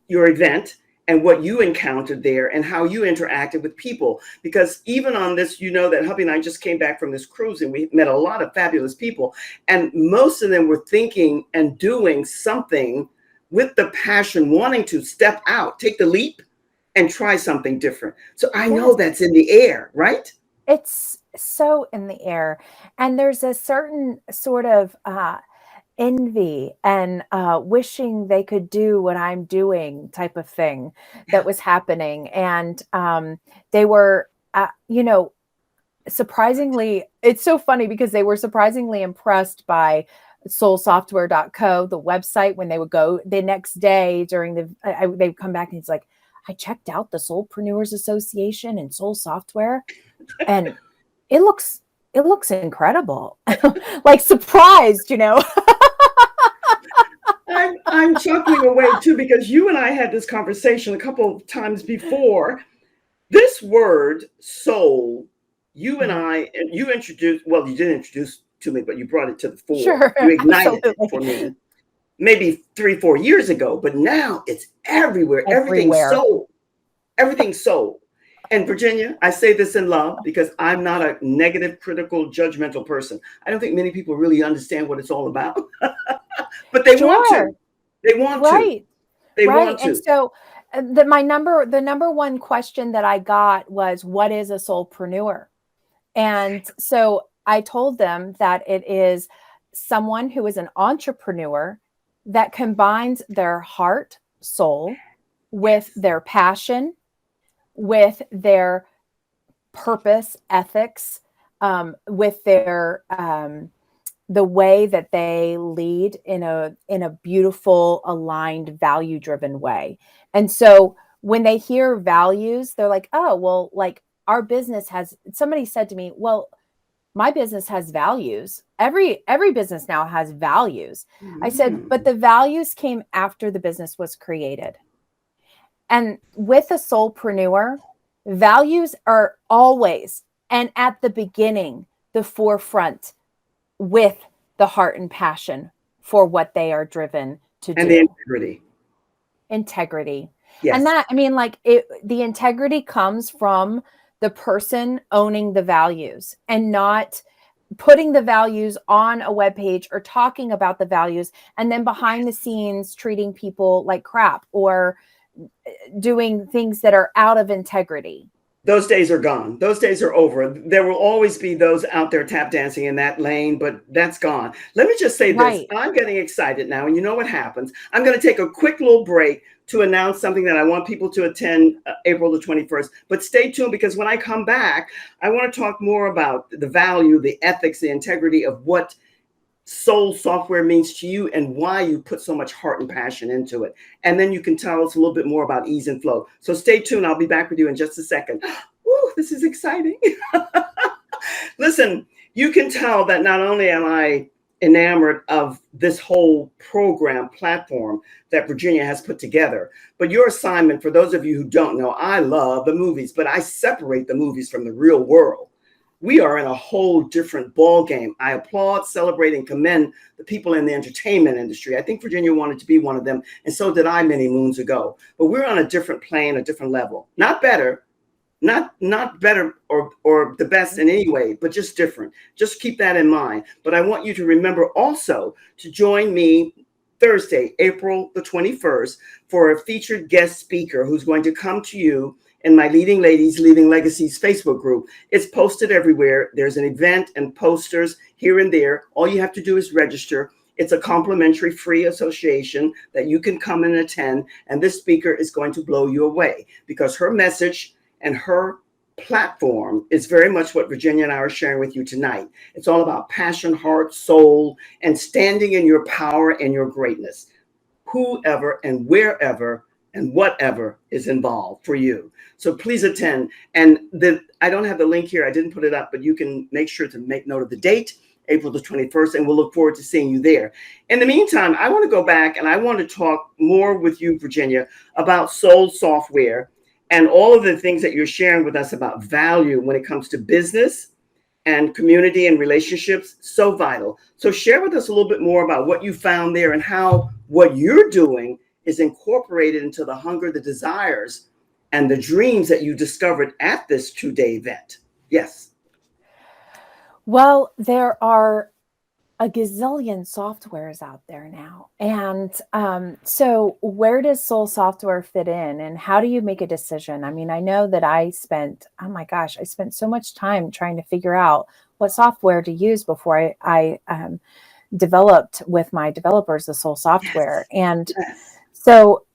event and what you encountered there and how you interacted with people. Because even on this, you know that hubby and I just came back from this cruise and we met a lot of fabulous people. And most of them were thinking and doing something with the passion, wanting to step out, take the leap and try something different. So I know that's in the air, right? It's so in the air. And there's a certain sort of envy and wishing they could do what I'm doing type of thing that was happening. And they were, surprisingly, it's so funny because they were surprisingly impressed by soulsoftware.co, the website, when they would go the next day during they'd come back and it's like, I checked out the Soulpreneurs Association and Soul Software, and it looks incredible. Like surprised, I'm chuckling away too, because you and I had this conversation a couple of times before. This word soul, you and I, and you introduced, well, you didn't introduce to me, but you brought it to the fore. Sure, you ignited absolutely. it for me maybe 3-4 years ago, but now it's everywhere. Everything's soul. Everything's soul. And Virginia, I say this in love because I'm not a negative, critical, judgmental person. I don't think many people really understand what it's all about, but they want to. They want to. They want to. And so the number one question that I got was, what is a soulpreneur? And so I told them that it is someone who is an entrepreneur that combines their heart, soul, with their passion, with their purpose, ethics, with their the way that they lead in a beautiful, aligned, value-driven way. And so when they hear values, they're like, oh, well, like our business has, somebody said to me, well, my business has values. Every business now has values. I said, but the values came after the business was created. And with a soulpreneur, values are always and at the beginning, the forefront, with the heart and passion for what they are driven to do. And the integrity. Yes. And that, I mean, like the integrity comes from the person owning the values and not putting the values on a webpage or talking about the values and then behind the scenes treating people like crap or doing things that are out of integrity. Those days are gone. Those days are over. There will always be those out there tap dancing in that lane, but that's gone. Let me just say this. I'm getting excited now. And you know what happens? I'm going to take a quick little break to announce something that I want people to attend April the 21st. But stay tuned, because when I come back, I want to talk more about the value, the ethics, the integrity of what soul software means to you and why you put so much heart and passion into it. And then you can tell us a little bit more about ease and flow. So stay tuned. I'll be back with you in just a second. Ooh, this is exciting. Listen, you can tell that not only am I enamored of this whole program platform that Virginia has put together, but your assignment, for those of you who don't know, I love the movies, but I separate the movies from the real world. We are in a whole different ball game. I applaud, celebrate, and commend the people in the entertainment industry. I think Virginia wanted to be one of them, and so did I many moons ago. But we're on a different plane, a different level. Not better, not better or the best in any way, but just different. Just keep that in mind. But I want you to remember also to join me Thursday, April the 21st, for a featured guest speaker who's going to come to you in my Leading Ladies, Leaving Legacies Facebook group. It's posted everywhere. There's an event and posters here and there. All you have to do is register. It's a complimentary free association that you can come and attend. And this speaker is going to blow you away, because her message and her platform is very much what Virginia and I are sharing with you tonight. It's all about passion, heart, soul, and standing in your power and your greatness. Whoever and wherever and whatever is involved for you. So please attend. And I don't have the link here. I didn't put it up, but you can make sure to make note of the date, April the 21st, and we'll look forward to seeing you there. In the meantime, I want to go back and I want to talk more with you, Virginia, about Soul Software and all of the things that you're sharing with us about value when it comes to business and community and relationships. So vital. So share with us a little bit more about what you found there and how what you're doing is incorporated into the hunger, the desires, and the dreams that you discovered at this 2-day event. Yes. Well, there are a gazillion softwares out there now. And so where does Soul Software fit in, and how do you make a decision? I mean, I know that I spent so much time trying to figure out what software to use before I developed with my developers the Soul Software. Yes. And Yes. so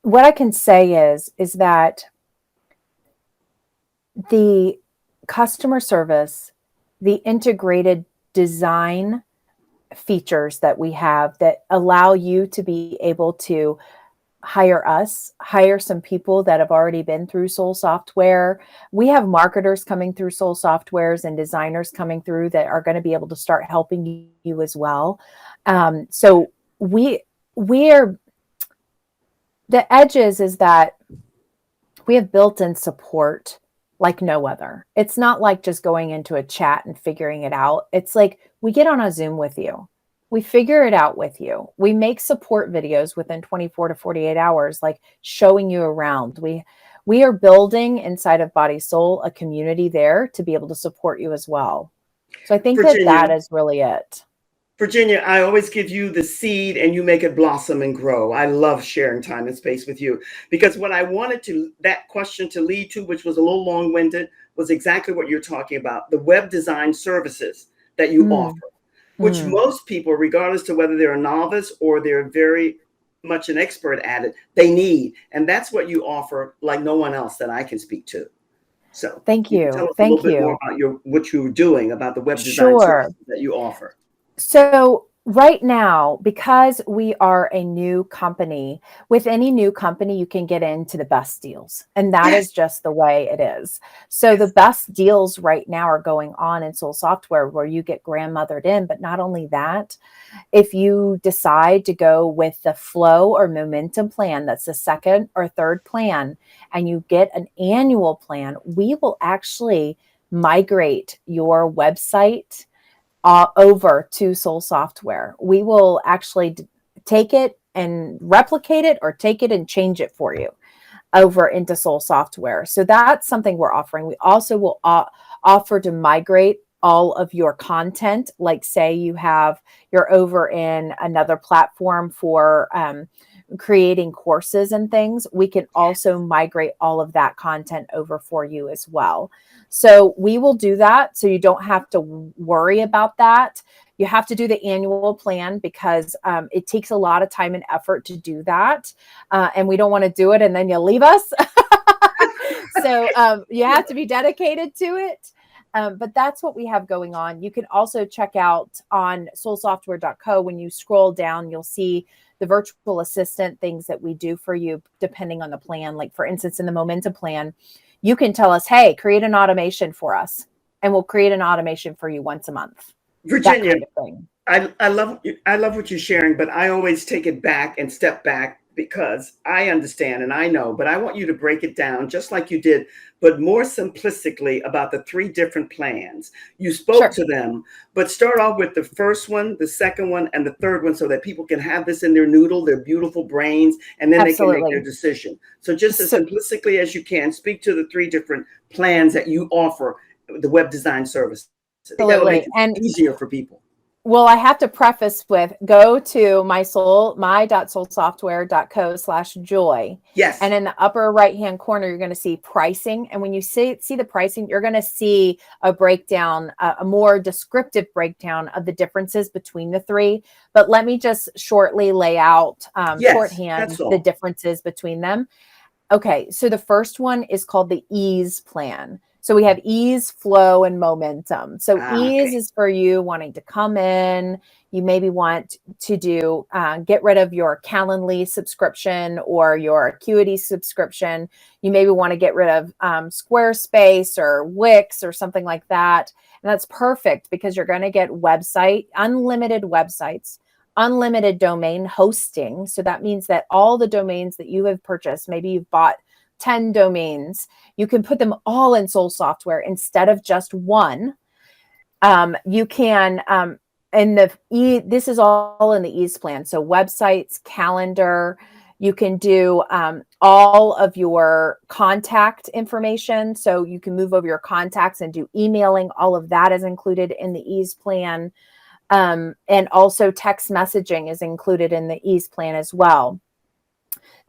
what I can say is that the customer service, the integrated design features that we have that allow you to be able to hire some people that have already been through Soul Software. We have marketers coming through Soul Softwares and designers coming through that are going to be able to start helping you as well. So we are, the edges is that we have built-in support like no other. It's not like just going into a chat and figuring it out. It's like we get on a Zoom with you. We figure it out with you. We make support videos within 24 to 48 hours, like showing you around. We are building inside of Body Soul a community there to be able to support you as well. So I think Virginia, that is really it. Virginia, I always give you the seed and you make it blossom and grow. I love sharing time and space with you, because what I wanted that question to lead to, which was a little long-winded, was exactly what you're talking about, the web design services that you offer, which most people, regardless to whether they're a novice or they're very much an expert at it, they need. And that's what you offer like no one else that I can speak to. So thank you. Tell us Thank a little bit you. more about what you were doing, about the web design services that you offer. So right now, because we are a new company, with any new company, you can get into the best deals. And that is just the way it is. So the best deals right now are going on in Soul Software where you get grandmothered in. But not only that, if you decide to go with the flow or momentum plan, that's the second or third plan, and you get an annual plan, we will actually migrate your website over to Soul Software. We will actually take it and replicate it, or take it and change it for you over into Soul Software. So that's something we're offering. We also will offer to migrate all of your content. Like say you're over in another platform for creating courses and things. We can also migrate all of that content over for you as well. So we will do that. So you don't have to worry about that. You have to do the annual plan because it takes a lot of time and effort to do that. And we don't want to do it and then you leave us. So you have to be dedicated to it. But that's what we have going on. You can also check out on soulsoftware.co. When you scroll down, you'll see the virtual assistant things that we do for you, depending on the plan. Like for instance, in the Momentum plan, you can tell us, hey, create an automation for us, and we'll create an automation for you once a month. Virginia, that kind of thing. I love what you're sharing, but I always take it back and step back because I understand and I know, but I want you to break it down just like you did, but more simplistically about the 3 different plans. You spoke to them, but start off with the first one, the second one, and the third one so that people can have this in their noodle, their beautiful brains, and then they can make their decision. So just as simplistically as you can, speak to the 3 different plans that you offer, the web design service. That'll make it easier for people. Well, I have to preface with go to my.soulsoftware.co/joy. Yes. And in the upper right-hand corner, you're going to see pricing. And when you see the pricing, you're going to see a breakdown, a more descriptive breakdown of the differences between the 3. But let me just shortly lay out shorthand the differences between them. Okay. So the first one is called the Ease plan. So we have ease, flow, and momentum. So ease Okay. is for you wanting to come in. You maybe want to do get rid of your Calendly subscription or your Acuity subscription. You maybe want to get rid of Squarespace or Wix or something like that. And that's perfect because you're going to get unlimited websites, unlimited domain hosting. So that means that all the domains that you have purchased, maybe you've bought 10 domains, you can put them all in Soul Software instead of just one. You can, this is all in the ease plan. So websites, calendar, you can do all of your contact information. So you can move over your contacts and do emailing. All of that is included in the ease plan. And also text messaging is included in the ease plan as well.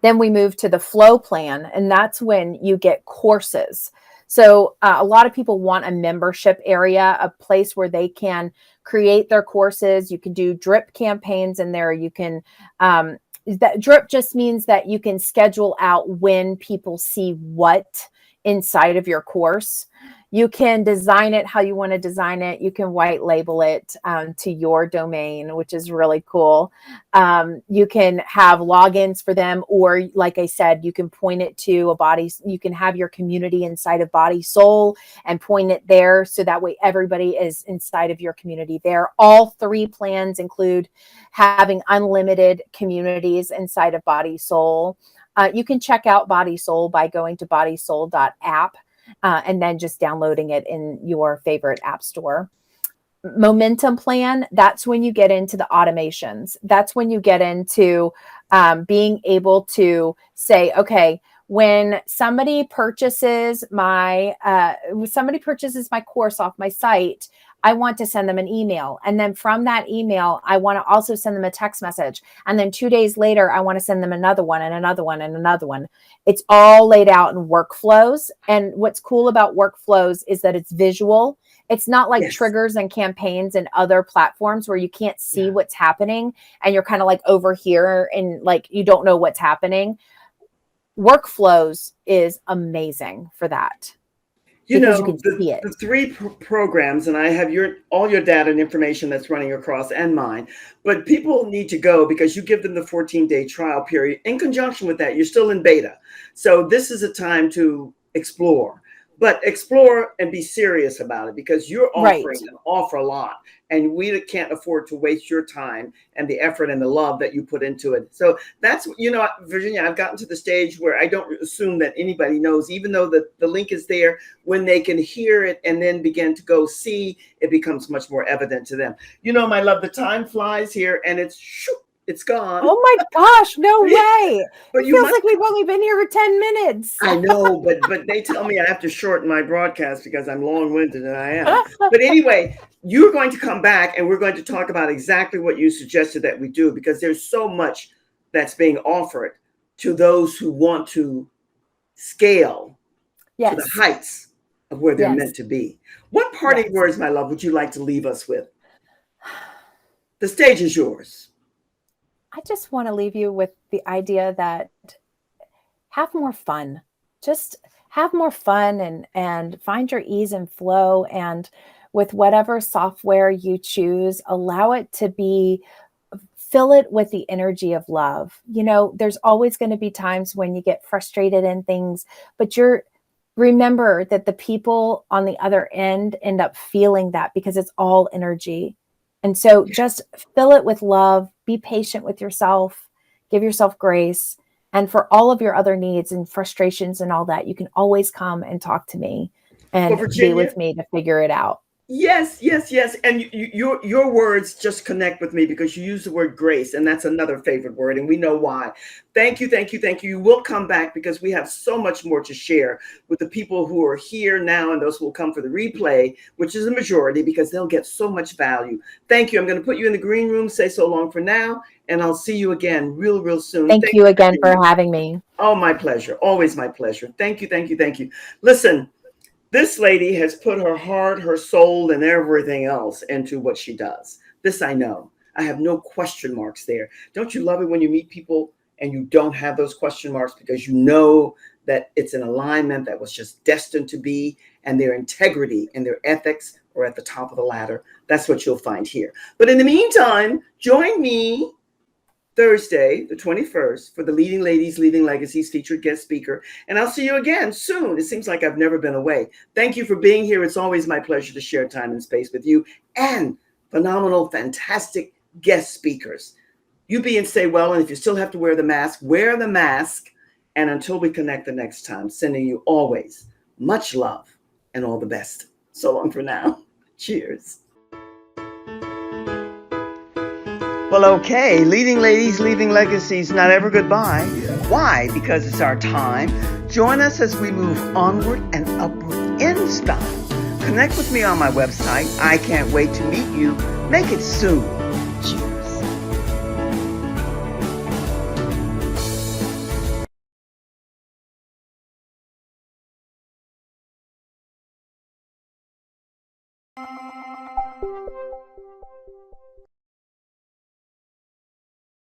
Then we move to the flow plan, and that's when you get courses. So a lot of people want a membership area, a place where they can create their courses. You can do drip campaigns in there. You can, that drip just means that you can schedule out when people see what inside of your course. You can design it how you want to design it. You can white label it to your domain, which is really cool. You can have logins for them, or like I said, you can point it to a body. You can have your community inside of Body Soul and point it there. So that way everybody is inside of your community there. All three plans include having unlimited communities inside of Body Soul. You can check out Body Soul by going to bodysoul.app. And then just downloading it in your favorite app store. Momentum plan, that's when you get into the automations. That's when you get into being able to say, okay, when somebody purchases my course off my site, I want to send them an email. And then from that email, I want to also send them a text message. And then 2 days later, I want to send them another one and another one and another one. It's all laid out in workflows. And what's cool about workflows is that it's visual. It's not like triggers and campaigns and other platforms where you can't see what's happening and you're kind of like over here and like you don't know what's happening. Workflows is amazing for that. You because know, you can see it. the three programs, and I have all your data and information that's running across and mine, but people need to go because you give them the 14-day trial period. In conjunction with that, you're still in beta. So this is a time to explore. But explore and be serious about it because you're offering an awful lot and we can't afford to waste your time and the effort and the love that you put into it. So that's, Virginia, I've gotten to the stage where I don't assume that anybody knows, even though the link is there, when they can hear it and then begin to go see, it becomes much more evident to them. My love, the time flies here and it's gone. Oh my gosh, no way. But it feels like we've only been here for 10 minutes. I know, but they tell me I have to shorten my broadcast because I'm long-winded and I am. But anyway, you're going to come back and we're going to talk about exactly what you suggested that we do because there's so much that's being offered to those who want to scale to the heights of where they're meant to be. What parting words, my love, would you like to leave us with? The stage is yours. I just want to leave you with the idea that have more fun. Just have more fun and find your ease and flow. And with whatever software you choose, allow it to fill it with the energy of love. There's always going to be times when you get frustrated in things, but remember that the people on the other end up feeling that because it's all energy. And so just fill it with love, be patient with yourself, give yourself grace. And for all of your other needs and frustrations and all that, you can always come and talk to me and be with me to figure it out. Yes. And your words just connect with me because you use the word grace, and that's another favorite word, and we know why. Thank you. You will come back because we have so much more to share with the people who are here now and those who will come for the replay, which is a majority because they'll get so much value. Thank you. I'm going to put you in the green room. Say so long for now, and I'll see you again real soon. Thank you again for having me. Oh, my pleasure. Always my pleasure. Thank you. Listen. This lady has put her heart, her soul, and everything else into what she does. This I know. I have no question marks there. Don't you love it when you meet people and you don't have those question marks because you know that it's an alignment that was just destined to be, and their integrity and their ethics are at the top of the ladder. That's what you'll find here. But in the meantime, join me Thursday, the 21st, for the Leading Ladies, Leaving Legacies featured guest speaker. And I'll see you again soon. It seems like I've never been away. Thank you for being here. It's always my pleasure to share time and space with you and phenomenal, fantastic guest speakers. You be and stay well. And if you still have to wear the mask, wear the mask. And until we connect the next time, sending you always much love and all the best. So long for now. Cheers. Well, okay, leading ladies, leaving legacies, not ever goodbye. Why? Because it's our time. Join us as we move onward and upward in style. Connect with me on my website. I can't wait to meet you. Make it soon. Cheers.